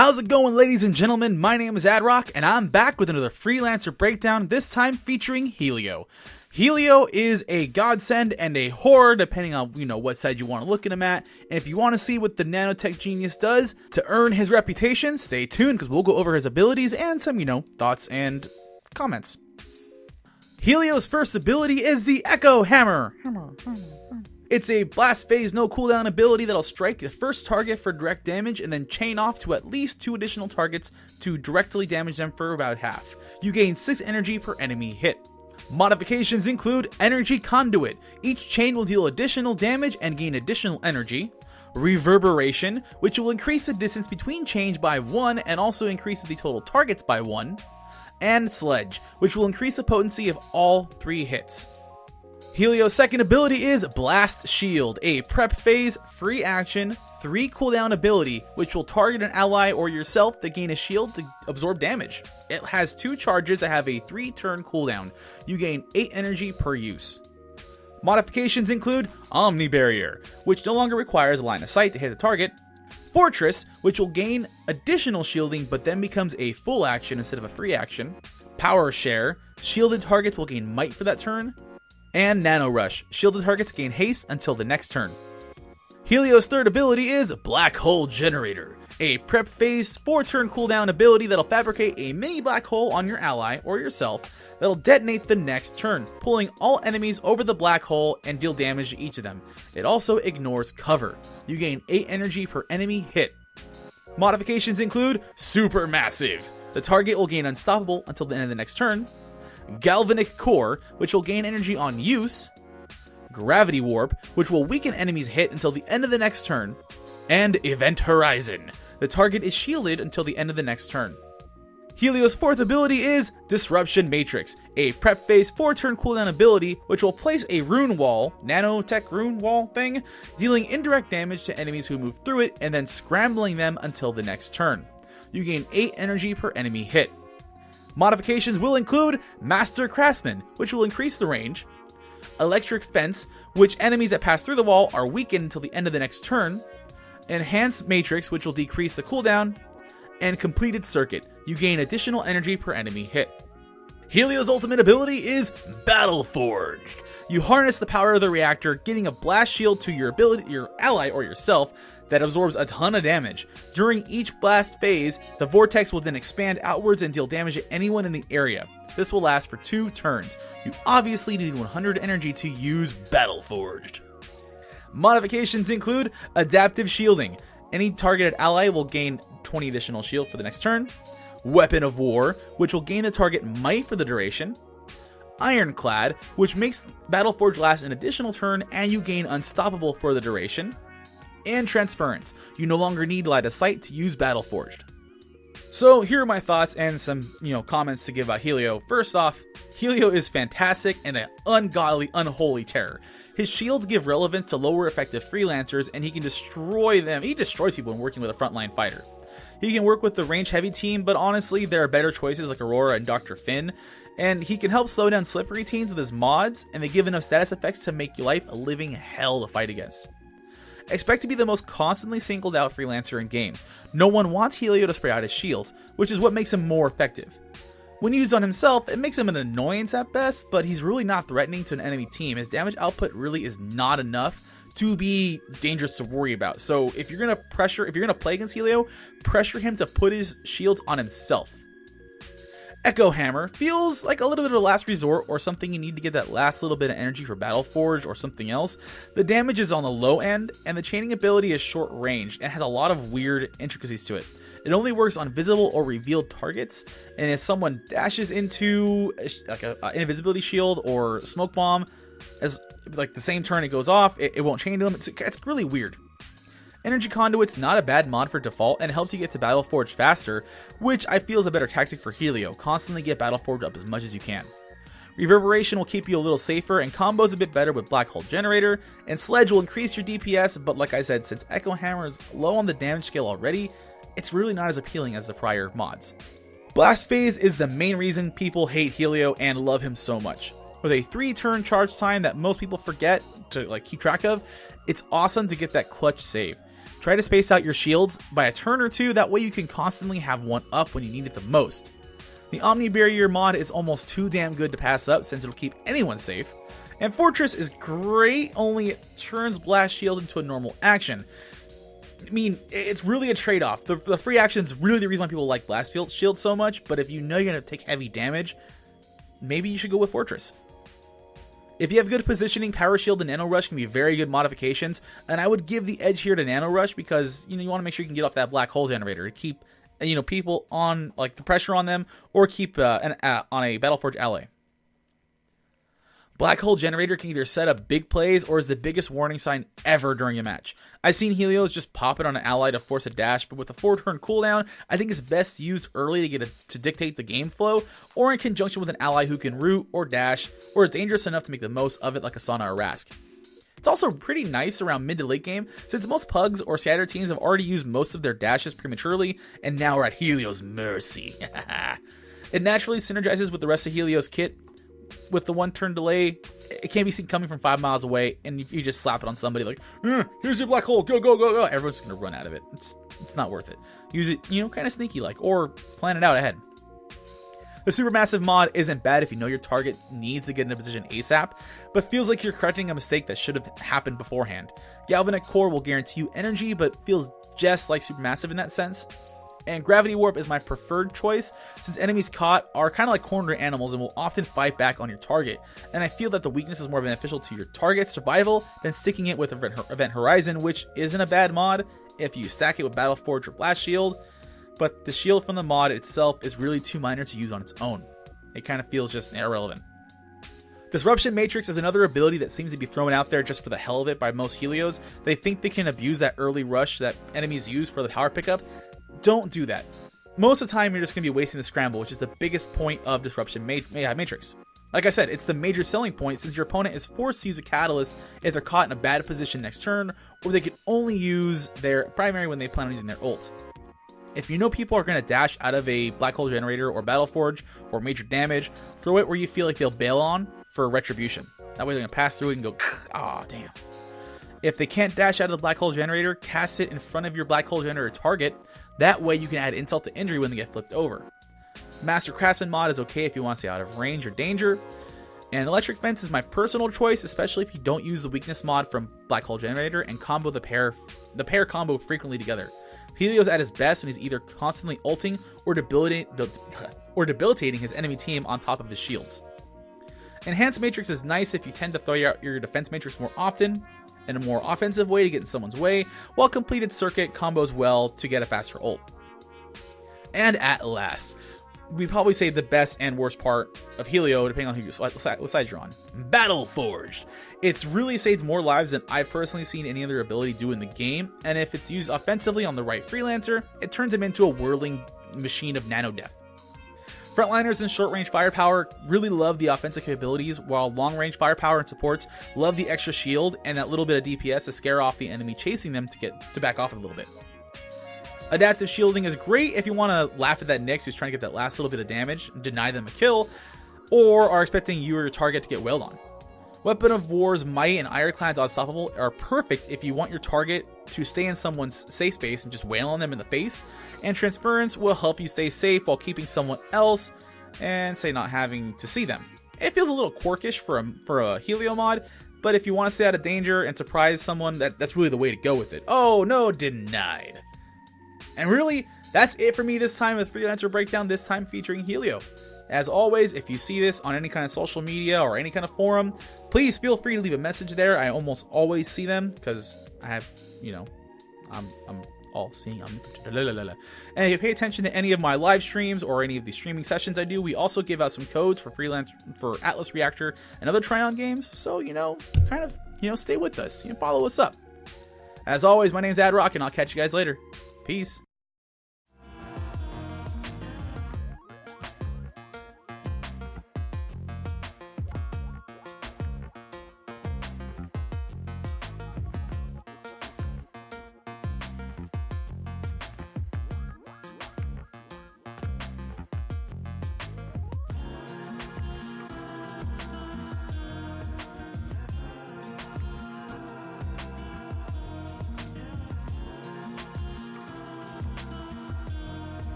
How's it going, ladies and gentlemen? My name is Adrock, and I'm back with another Freelancer breakdown, this time featuring Helio. Helio is a godsend and a horror, depending on, what side you want to look at him at. And if you want to see what the nanotech genius does to earn his reputation, stay tuned, because we'll go over his abilities and some, thoughts and comments. Helio's first ability is the Echo Hammer. It's a blast phase no cooldown ability that'll strike the first target for direct damage and then chain off to at least 2 additional targets to directly damage them for about half. You gain 6 energy per enemy hit. Modifications include Energy Conduit. Each chain will deal additional damage and gain additional energy. Reverberation, which will increase the distance between chains by 1 and also increases the total targets by 1. And Sledge, which will increase the potency of all 3 hits. Helio's second ability is Blast Shield, a prep phase, free action, 3 cooldown ability, which will target an ally or yourself to gain a shield to absorb damage. It has 2 charges that have a 3-turn cooldown. You gain 8 energy per use. Modifications include Omni Barrier, which no longer requires a line of sight to hit the target. Fortress, which will gain additional shielding but then becomes a full action instead of a free action. Power Share, shielded targets will gain might for that turn. And Nano Rush, shielded targets gain haste until the next turn. Helio's third ability is Black Hole Generator, a prep phase 4-turn cooldown ability that'll fabricate a mini black hole on your ally or yourself that'll detonate the next turn, pulling all enemies over the black hole and deal damage to each of them. It also ignores cover. You gain 8 energy per enemy hit. Modifications include Supermassive. The target will gain unstoppable until the end of the next turn. Galvanic Core, which will gain energy on use. Gravity Warp, which will weaken enemies' hit until the end of the next turn. And Event Horizon. The target is shielded until the end of the next turn. Helio's fourth ability is Disruption Matrix, a prep phase 4-turn cooldown ability which will place a rune wall, nanotech rune wall thing, dealing indirect damage to enemies who move through it and then scrambling them until the next turn. You gain 8 energy per enemy hit. Modifications will include Master Craftsman, which will increase the range. Electric Fence, which enemies that pass through the wall are weakened until the end of the next turn. Enhanced Matrix, which will decrease the cooldown. And Completed Circuit, you gain additional energy per enemy hit. Helio's ultimate ability is Battle Forged. You harness the power of the reactor, getting a blast shield to your ally or yourself that absorbs a ton of damage. During each blast phase, the vortex will then expand outwards and deal damage to anyone in the area. This will last for 2 turns. You obviously need 100 energy to use Battle Forged. Modifications include Adaptive Shielding. Any targeted ally will gain 20 additional shield for the next turn. Weapon of War, which will gain the target might for the duration. Ironclad, which makes Battle Forge last an additional turn and you gain Unstoppable for the duration. And Transference, you no longer need line of sight to use Battle Forged. So here are my thoughts and some comments to give about Helio. First off, Helio is fantastic and an ungodly, unholy terror. His shields give relevance to lower effective freelancers and he can destroy them. He destroys people when working with a frontline fighter. He can work with the range heavy team, but honestly there are better choices like Aurora and Dr. Finn. And he can help slow down slippery teams with his mods, and they give enough status effects to make your life a living hell to fight against. Expect to be the most constantly singled out freelancer in games. No one wants Helio to spray out his shields, which is what makes him more effective. When used on himself, it makes him an annoyance at best, but he's really not threatening to an enemy team. His damage output really is not enough to be dangerous to worry about. So if you're gonna play against Helio, pressure him to put his shields on himself. Echo Hammer feels like a little bit of a last resort or something you need to get that last little bit of energy for Battle Forge or something else. The damage is on the low end and the chaining ability is short range and has a lot of weird intricacies to it. It only works on visible or revealed targets, and if someone dashes into like an invisibility shield or smoke bomb, as like the same turn it goes off, it won't chain to them. It's really weird. Energy Conduit's not a bad mod for default and helps you get to Battle Forge faster, which I feel is a better tactic for Helio. Constantly get Battle Forge up as much as you can. Reverberation will keep you a little safer and combos a bit better with Black Hole Generator, and Sledge will increase your DPS, but like I said, since Echo Hammer is low on the damage scale already, it's really not as appealing as the prior mods. Blast Phase is the main reason people hate Helio and love him so much. With a 3-turn charge time that most people forget to keep track of, it's awesome to get that clutch save. Try to space out your shields by a turn or two, that way you can constantly have one up when you need it the most. The Omni Barrier mod is almost too damn good to pass up since it'll keep anyone safe. And Fortress is great, only it turns Blast Shield into a normal action. I mean, it's really a trade-off. The free action is really the reason why people like Blast Shield so much, but if you know you're going to take heavy damage, maybe you should go with Fortress. If you have good positioning, Power Shield and Nano Rush can be very good modifications, and I would give the edge here to Nano Rush because, you want to make sure you can get off that black hole generator to keep, people on, like, the pressure on them, or keep on a Battleforge ally. Black Hole Generator can either set up big plays or is the biggest warning sign ever during a match. I've seen Helios just pop it on an ally to force a dash, but with a 4-turn cooldown, I think it's best used early to dictate the game flow, or in conjunction with an ally who can root or dash, or is dangerous enough to make the most of it like a Sana or Rask. It's also pretty nice around mid to late game, since most pugs or scatter teams have already used most of their dashes prematurely, and now we're at Helios' mercy. It naturally synergizes with the rest of Helios' kit. With the 1-turn delay, it can't be seen coming from 5 miles away, and if you just slap it on somebody like, here's your black hole, go, go, go, go, everyone's going to run out of it. It's not worth it. Use it, kind of sneaky like, or plan it out ahead. The Supermassive mod isn't bad if you know your target needs to get into position ASAP, but feels like you're correcting a mistake that should have happened beforehand. Galvanic Core will guarantee you energy, but feels just like Supermassive in that sense. And Gravity Warp is my preferred choice, since enemies caught are kind of like cornered animals and will often fight back on your target. And I feel that the weakness is more beneficial to your target's survival than sticking it with Event Horizon, which isn't a bad mod if you stack it with Battleforge or Blast Shield. But the shield from the mod itself is really too minor to use on its own. It kind of feels just irrelevant. Disruption Matrix is another ability that seems to be thrown out there just for the hell of it by most Helios. They think they can abuse that early rush that enemies use for the power pickup. Don't do that. Most of the time, you're just going to be wasting the scramble, which is the biggest point of Disruption Matrix. Like I said, it's the major selling point since your opponent is forced to use a catalyst if they're caught in a bad position next turn, or they can only use their primary when they plan on using their ult. If you know people are going to dash out of a Black Hole Generator or Battleforge or major damage, throw it where you feel like they'll bail on for Retribution. That way they're going to pass through it and go, ah, damn. If they can't dash out of the Black Hole Generator, cast it in front of your Black Hole Generator target. That way you can add insult to injury when they get flipped over. Master Craftsman mod is okay if you want to stay out of range or danger. And Electric Fence is my personal choice, especially if you don't use the weakness mod from Black Hole Generator and combo the pair combo frequently together. Helio's at his best when he's either constantly ulting or debilitating his enemy team on top of his shields. Enhanced Matrix is nice if you tend to throw out your defense matrix more often, in a more offensive way to get in someone's way, while Completed Circuit combos well to get a faster ult. And at last, we probably say the best and worst part of Helio, depending on what side you're on. Battleforged. It's really saved more lives than I've personally seen any other ability do in the game, and if it's used offensively on the right Freelancer, it turns him into a whirling machine of nano death. Frontliners and short-range firepower really love the offensive capabilities, while long-range firepower and supports love the extra shield and that little bit of DPS to scare off the enemy chasing them to back off a little bit. Adaptive shielding is great if you want to laugh at that Nyx who's trying to get that last little bit of damage, deny them a kill, or are expecting you or your target to get wailed on. Weapon of War's Might and Ironclad's Unstoppable are perfect if you want your target to stay in someone's safe space and just wail on them in the face, and Transference will help you stay safe while keeping someone else and say not having to see them. It feels a little quirkish for a Helio mod, but if you want to stay out of danger and surprise someone, that's really the way to go with it. Oh no, denied. And really, that's it for me this time with Freelancer Breakdown, this time featuring Helio. As always, if you see this on any kind of social media or any kind of forum, please feel free to leave a message there. I almost always see them because I have, I'm all seeing. And if you pay attention to any of my live streams or any of the streaming sessions I do, we also give out some codes for Atlas Reactor and other try-on games. So, stay with us. Follow us up. As always, my name's AdRock, and I'll catch you guys later. Peace.